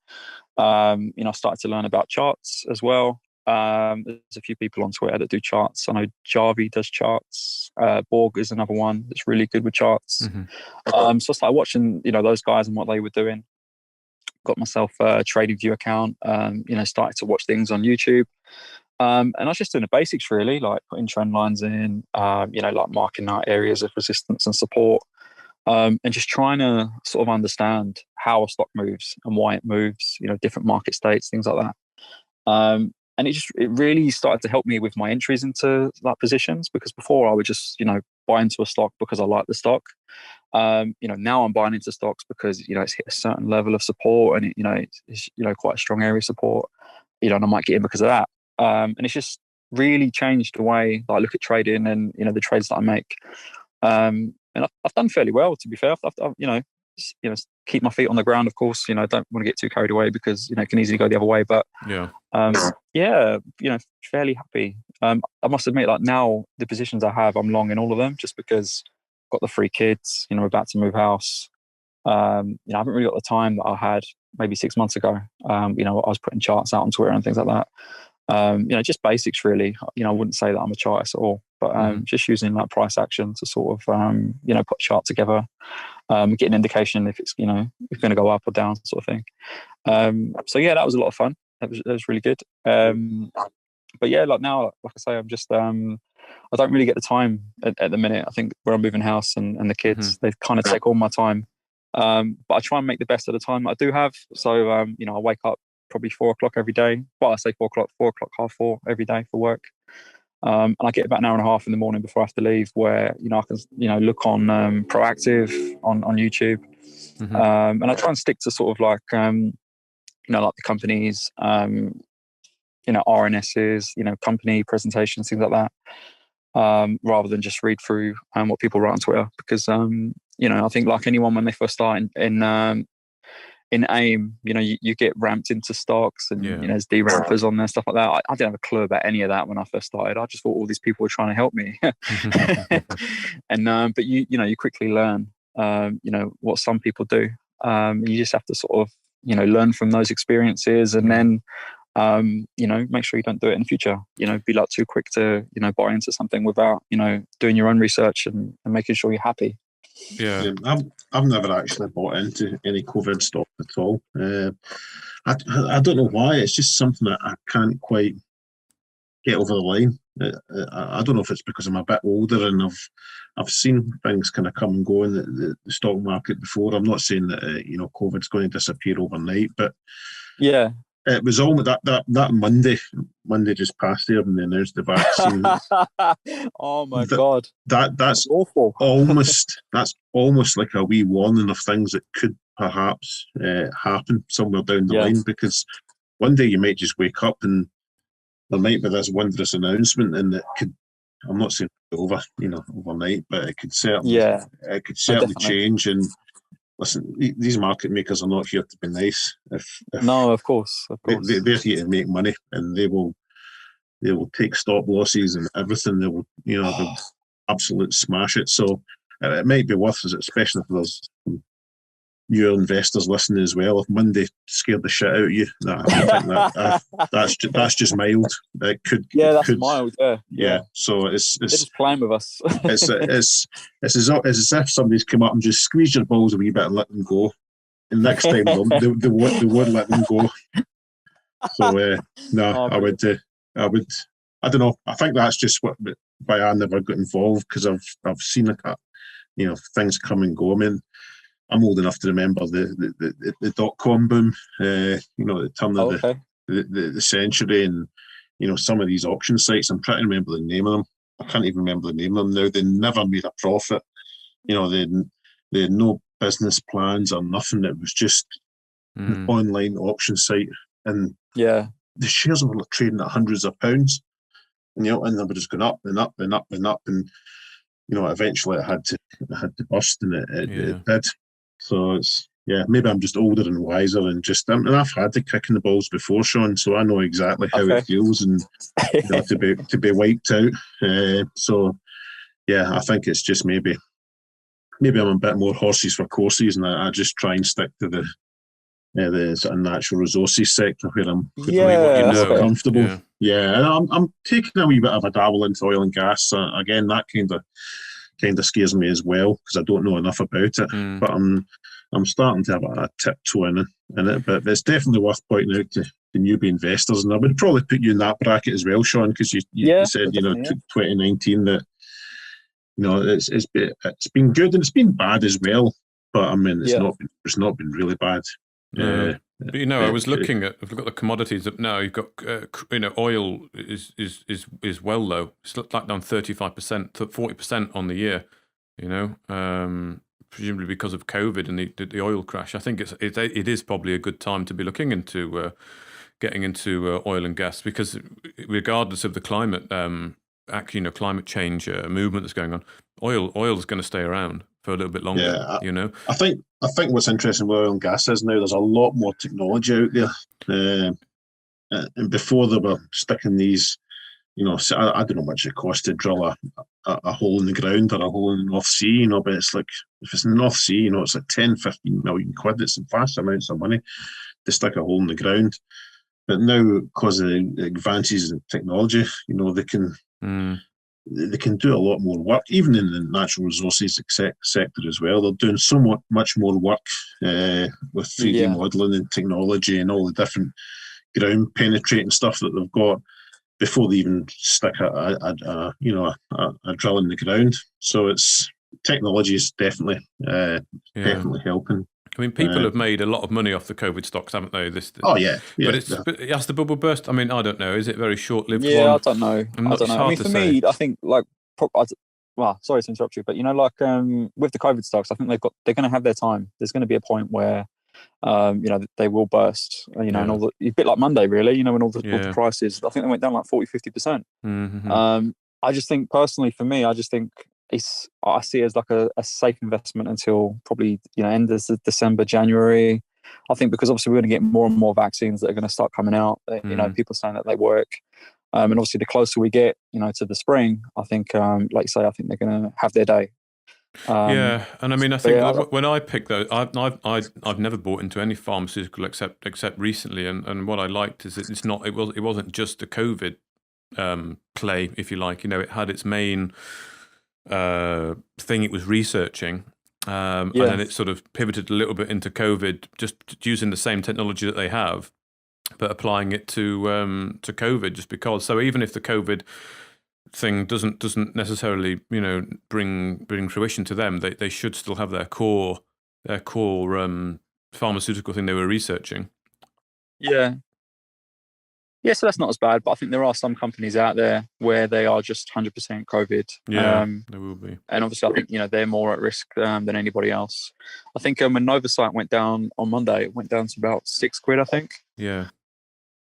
You know, I started to learn about charts as well. There's a few people on Twitter that do charts. I know Jarvie does charts. Borg is another one that's really good with charts. So I started watching, you know, those guys and what they were doing. Got myself a TradingView account. You know, started to watch things on YouTube. And I was just doing the basics really, like putting trend lines in, you know, like marking out areas of resistance and support, and just trying to sort of understand how a stock moves and why it moves, you know, different market states, things like that. And it really started to help me with my entries into like positions, because before I would just, you know, buy into a stock because I like the stock. You know, now I'm buying into stocks because, you know, it's hit a certain level of support, and it, you know, it's you know, quite a strong area of support, you know, and I might get in because of that. And it's just really changed the way that I look at trading and, you know, the trades that I make. And I've done fairly well, to be fair. I've you know, keep my feet on the ground, of course. You know, I don't want to get too carried away because, you know, it can easily go the other way. But Yeah. yeah, you know, fairly happy. I must admit, like now the positions I have, I'm long in all of them just because I've got the 3 kids. You know, we're about to move house. You know, I haven't really got the time that I had maybe 6 months ago. You know, I was putting charts out on Twitter and things like that. You know, just basics really. You know, I wouldn't say that I'm a chartist at all, but just using like price action to sort of you know, put a chart together, get an indication if it's, you know, if it's going to go up or down, sort of thing. So yeah, that was a lot of fun. That was really good. But yeah, like now, like I say, I'm just I don't really get the time at the minute. I think where I'm moving house and the kids, they kind of take all my time. But I try and make the best of the time that I do have. So you know, I wake up probably 4 o'clock every day. Well, I say 4 o'clock, 4:30 every day for work. And I get about an hour and a half in the morning before I have to leave, where, you know, I can, you know, look on Proactive on YouTube. And I try and stick to sort of like, you know, like the companies, you know, RNSs, you know, company presentations, things like that, rather than just read through what people write on Twitter. Because, you know, I think like anyone, when they first start in AIM, you know, you get ramped into stocks and, you know, there's derampers on there, stuff like that. I didn't have a clue about any of that when I first started. I just thought all these people were trying to help me. And but you know, you quickly learn, you know, what some people do. You just have to sort of, you know, learn from those experiences, and then you know, make sure you don't do it in the future. You know, be like too quick to, you know, buy into something without, you know, doing your own research and making sure you're happy. Yeah. I've never actually bought into any COVID stock at all. I don't know why. It's just something that I can't quite get over the line. I don't know if it's because I'm a bit older and I've seen things kind of come and go in the stock market before. I'm not saying that you know, COVID's going to disappear overnight, but yeah, it was almost that Monday just passed there, and they announced the vaccine. Oh my God, that's awful. that's almost like a wee warning of things that could perhaps happen somewhere down the line, because one day you might just wake up and there might be this wondrous announcement, and it could, I'm not saying over, you know, overnight, but it could certainly change. And listen, these market makers are not here to be nice. If no, of course. They're here to make money, and they will take stop losses and everything. They will, you know, they'll absolutely smash it. So it might be worth it, especially if there's newer investors listening as well. If Monday scared the shit out of you, that's just mild. It could, mild. Yeah. So it's they're just playing with us. it's as if somebody's come up and just squeezed your balls a wee bit and let them go. And next time they won't let them go. So I don't know. I think that's just why I never got involved, because I've seen you know, things come and go. I mean, I'm old enough to remember the dot-com boom, you know, at the turn of the century, and, you know, some of these auction sites, I'm trying to remember the name of them. I can't even remember the name of them now. They never made a profit. You know, they had no business plans or nothing. It was just an online auction site, and the shares were trading at hundreds of pounds, and, you know, and they were just going up and up and up and up, and, you know, eventually it had to burst, and it did. So yeah, maybe I'm just older and wiser, and I've had the kick in the balls before, Sean, so I know exactly how it feels, and to be wiped out. So yeah, I think it's just maybe I'm a bit more horses for courses, and I just try and stick to the sort of natural resources sector where I'm more comfortable. Yeah, and I'm taking a wee bit of a dabble into oil and gas. Again, that kind of scares me as well because I don't know enough about it. But I'm starting to have a tiptoe in it. But it's definitely worth pointing out to the newbie investors, and I would probably put you in that bracket as well, Sean, because you said 2019 that it's been good and it's been bad as well. But I mean, it's not been really bad. But I was looking at. I've got the commodities up now. You've got oil is well low. It's like down 35%, 40% on the year. Presumably because of COVID and the oil crash. I think it is probably a good time to be looking into getting into oil and gas, because regardless of the climate climate change movement that's going on, oil is going to stay around for a little bit longer. I think what's interesting with oil and gas is now there's a lot more technology out there, and before they were sticking these, so I don't know how much it costs to drill a hole in the ground or a hole in the North Sea, but it's like, if it's in the North Sea, it's like 10-15 million quid. It's vast amounts of money to stick a hole in the ground. But now, because of the advances in technology, they can do a lot more work, even in the natural resources sector as well. They're doing somewhat much more work with 3D modelling and technology and all the different ground penetrating stuff that they've got before they even stick a drill in the ground. So technology is definitely helping. I mean, people have made a lot of money off the COVID stocks, haven't they? But has the bubble burst? I mean, I don't know. Is it very short-lived? Yeah, I don't know. I mean, for me, I think sorry to interrupt you, but with the COVID stocks, I think they're going to have their time. There's going to be a point where they will burst. And all a bit like Monday, really. When all the prices, I think they went down like 40-50%. Mm-hmm. I just think personally, for me, I see it as like a safe investment until probably end of December, January. I think because obviously we're going to get more and more vaccines that are going to start coming out. People saying that they work, and obviously the closer we get, to the spring, I think, like you say, I think they're going to have their day. And I mean, I think when I picked those, I've never bought into any pharmaceutical except recently, and what I liked is it wasn't just a COVID play, if you like. It had its main thing it was researching, and then it sort of pivoted a little bit into COVID, just using the same technology that they have, but applying it to COVID, just because. So even if the COVID thing doesn't necessarily bring fruition to them, they should still have their core pharmaceutical thing they were researching. Yeah, so that's not as bad, but I think there are some companies out there where they are just 100% COVID. Yeah, there will be. And obviously, I think, they're more at risk than anybody else. I think when Novocyte went down on Monday, it went down to about £6, I think. Yeah.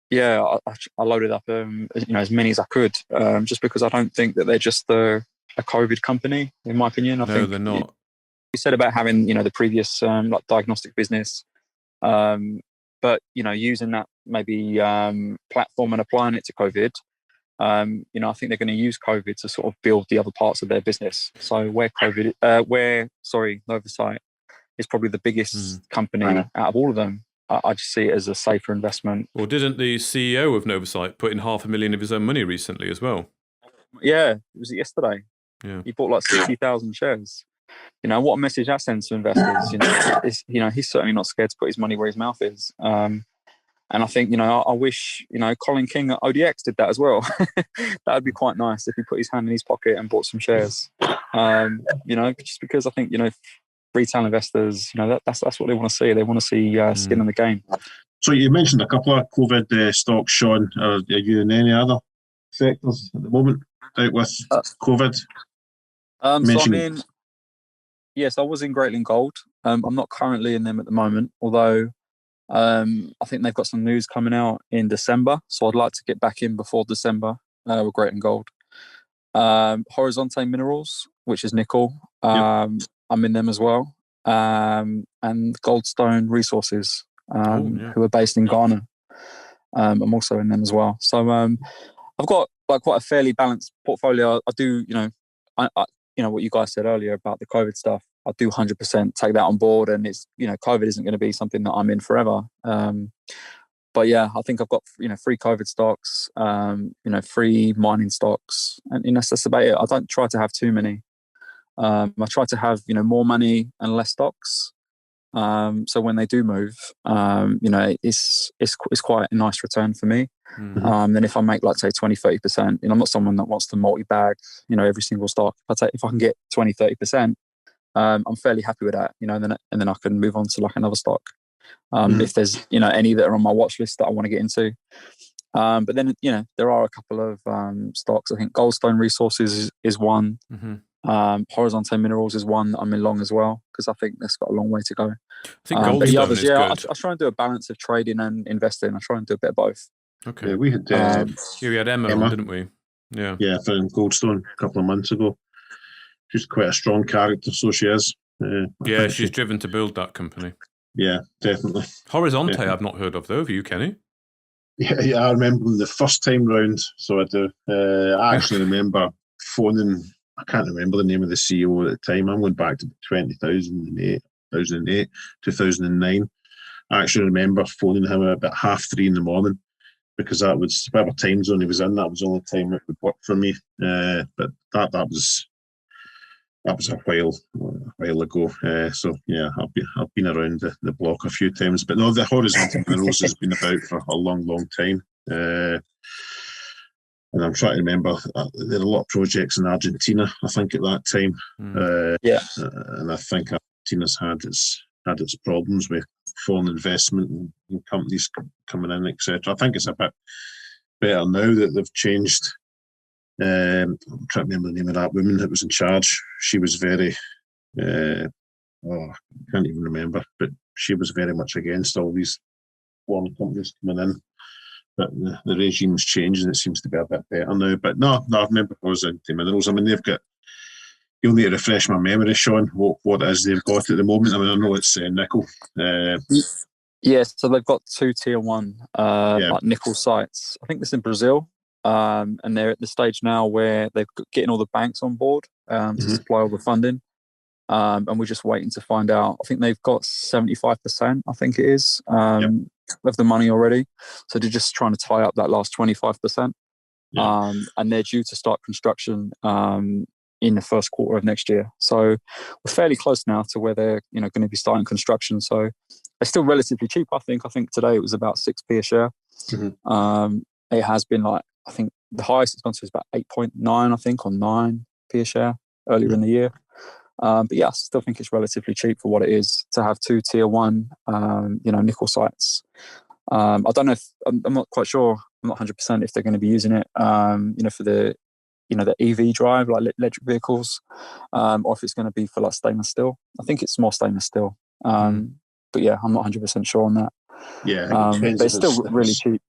Yeah, I loaded up, as many as I could, just because I don't think that they're just a COVID company, in my opinion. I think they're not. You said about having, the previous diagnostic business, but using that maybe platform and applying it to COVID, I think they're going to use COVID to sort of build the other parts of their business. So Novocyte is probably the biggest company out of all of them. I just see it as a safer investment. Well, didn't the CEO of Novocyte put in $500,000 of his own money recently as well? Yeah, it was yesterday. Yeah, he bought like 60,000 shares. What a message that sends to investors. He's certainly not scared to put his money where his mouth is. And I think, I wish, Colin King at ODX did that as well. That would be quite nice if he put his hand in his pocket and bought some shares. Just because I think, retail investors, that's what they want to see. They want to see skin in the game. So you mentioned a couple of COVID stocks, Sean. Are you in any other sectors at the moment out with COVID? Yes, I was in Greatland Gold. I'm not currently in them at the moment, although I think they've got some news coming out in December. So I'd like to get back in before December with Greatland Gold. Horizonte Minerals, which is nickel. I'm in them as well. and Goldstone Resources, who are based in Ghana. I'm also in them as well. So I've got like quite a fairly balanced portfolio. I do, I what you guys said earlier about the COVID stuff. I do 100% take that on board, and it's, COVID isn't going to be something that I'm in forever. But yeah, I think I've got, free COVID stocks, free mining stocks, and that's about it. I don't try to have too many. I try to have, more money and less stocks. So when they do move, it's quite a nice return for me. Then if I make, like, say 20-30%, I'm not someone that wants to multi-bag, every single stock. If I can get 20-30%, I'm fairly happy with that, and then I can move on to like another stock. If there's, any that are on my watch list that I want to get into. But then, there are a couple of stocks. I think Goldstone Resources is one. Horizonte Minerals is one that I'm in long as well, because I think that's got a long way to go. I think but the Goldstone others, is good. I try and do a balance of trading and investing. I try and do a bit of both. Okay. Yeah, we had we had Emma on, didn't we? Yeah. Yeah, from Goldstone a couple of months ago. She's quite a strong character, so she is. She's driven to build that company. Yeah, definitely. Horizonte, I've not heard of though. Have you, Kenny? Yeah, I remember them the first time round. So I do. I actually remember phoning. I can't remember the name of the CEO at the time. I'm going back to 2008, 2009. I actually remember phoning him at about 3:30 in the morning, because that was whatever time zone he was in. That was the only time it would work for me. But that was a while ago. So yeah, I've been around the block a few times. But no, the Horizontal Minerals has been about for a long time. And I'm trying to remember, there are a lot of projects in Argentina, I think, at that time. And I think Argentina's had its problems with foreign investment and companies coming in, etc. I think it's a bit better now that they've changed. I'm trying to remember the name of that woman that was in charge. She was very, I can't even remember, but she was very much against all these foreign companies coming in. But the regime's changed and it seems to be a bit better now. But no, I remember Horizonte Minerals. I mean, they've got, you'll need to refresh my memory, Sean, what it is they've got at the moment. I mean, I know it's nickel. Yes, so they've got 2 tier 1 like nickel sites. I think this in Brazil. And they're at the stage now where they're getting all the banks on board to supply all the funding. And we're just waiting to find out. I think they've got 75%, I think it is, of the money already. So they're just trying to tie up that last 25%. And they're due to start construction in the first quarter of next year. So we're fairly close now to where they're going to be starting construction. So they're still relatively cheap, I think. I think today it was about 6p a share. It has been like, I think the highest it's gone to is about 8.9, I think, or 9p a share earlier in the year. But yeah, I still think it's relatively cheap for what it is to have 2 tier 1, nickel sites. I don't know if I'm not quite sure. I'm not 100% if they're going to be using it, for the, the EV drive, like electric vehicles, or if it's going to be for like stainless steel. I think it's more stainless steel. But yeah, I'm not 100% sure on that. Yeah, but it's still really cheap.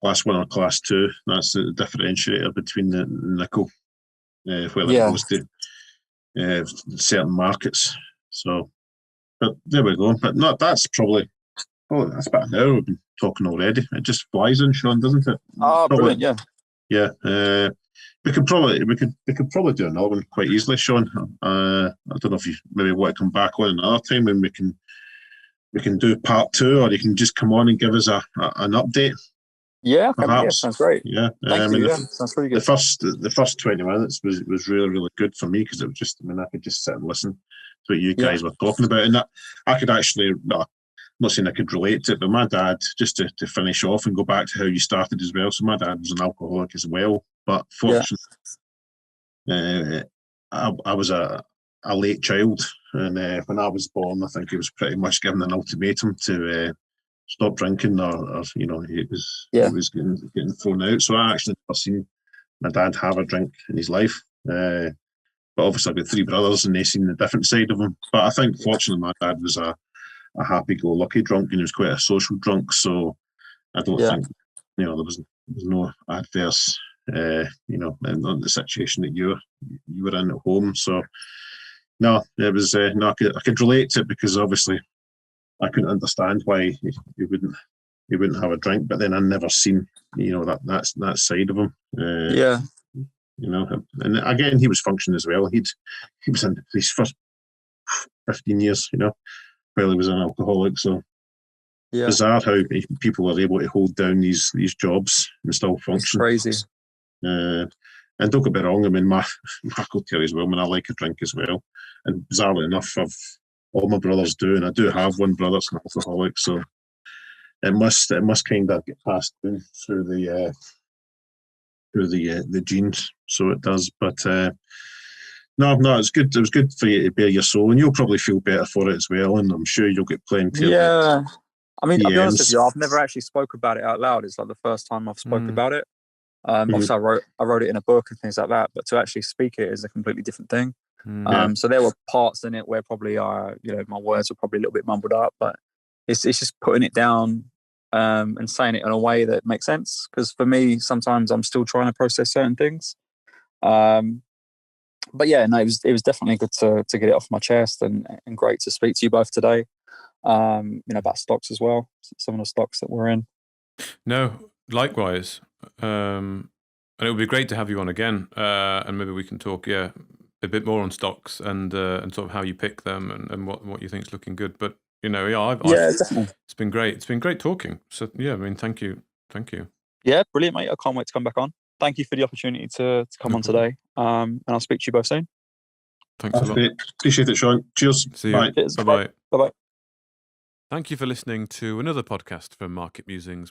Class 1 or class 2. That's the differentiator between the nickel, whether it goes to certain markets. So, but there we go. But no, that's probably that's about an hour we've been talking already. It just flies in, Sean, doesn't it? Brilliant, yeah. Yeah. We could probably do another one quite easily, Sean. I don't know if you maybe want to come back on another time when we can do part 2, or you can just come on and give us an update. Yeah, sounds great. Yeah, Thank you. Sounds pretty good. The first 20 minutes was really good for me, because it was just, I could just sit and listen to what you guys were talking about, and that I could actually, I'm not saying I could relate to it, but my dad, just to finish off and go back to how you started as well. So my dad was an alcoholic as well, but fortunately, I was a late child, and when I was born, I think he was pretty much given an ultimatum to stop drinking, or he was getting thrown out. So I actually never seen my dad have a drink in his life. But obviously I've got 3 brothers, and they seen the different side of him. But I think fortunately my dad was a happy-go-lucky drunk, and he was quite a social drunk. So I don't think there was no adverse in the situation that you were in at home. So no, it was no. I could relate to it because obviously I couldn't understand why he wouldn't have a drink. But then I never seen that side of him. Yeah. And again, he was functioning as well. He was in the police for 15 years. While he was an alcoholic. So bizarre how people are able to hold down these jobs and still function. It's crazy. And don't get me wrong, I mean, Mark will tell you as well, I mean, I like a drink as well. And bizarrely enough, all my brothers do, and I do have one brother that's an alcoholic, so it must kind of get passed down through the genes, so it does. But no, it's good. It was good for you to bare your soul, and you'll probably feel better for it as well. And I'm sure you'll get plenty. Yeah, I mean, I'll be honest with DMs. you, I've never actually spoke about it out loud. It's like the first time I've spoke about it. Obviously, I wrote it in a book and things like that, but to actually speak it is a completely different thing. So there were parts in it where probably my words were probably a little bit mumbled up, but it's just putting it down and saying it in a way that makes sense. Because for me, sometimes I'm still trying to process certain things. But yeah, no, it was definitely good to get it off my chest and great to speak to you both today. About stocks as well, some of the stocks that we're in. No, likewise. And it would be great to have you on again, and maybe we can talk, a bit more on stocks and sort of how you pick them and what you think is looking good. But definitely. It's been great. It's been great talking. So I mean, thank you. Yeah, brilliant, mate. I can't wait to come back on. Thank you for the opportunity to come on today. And I'll speak to you both soon. Thanks a lot. Great. Appreciate it, Sean. Cheers. See you. Bye. Bye-bye. Bye-bye. Thank you for listening to another podcast from Market Musings.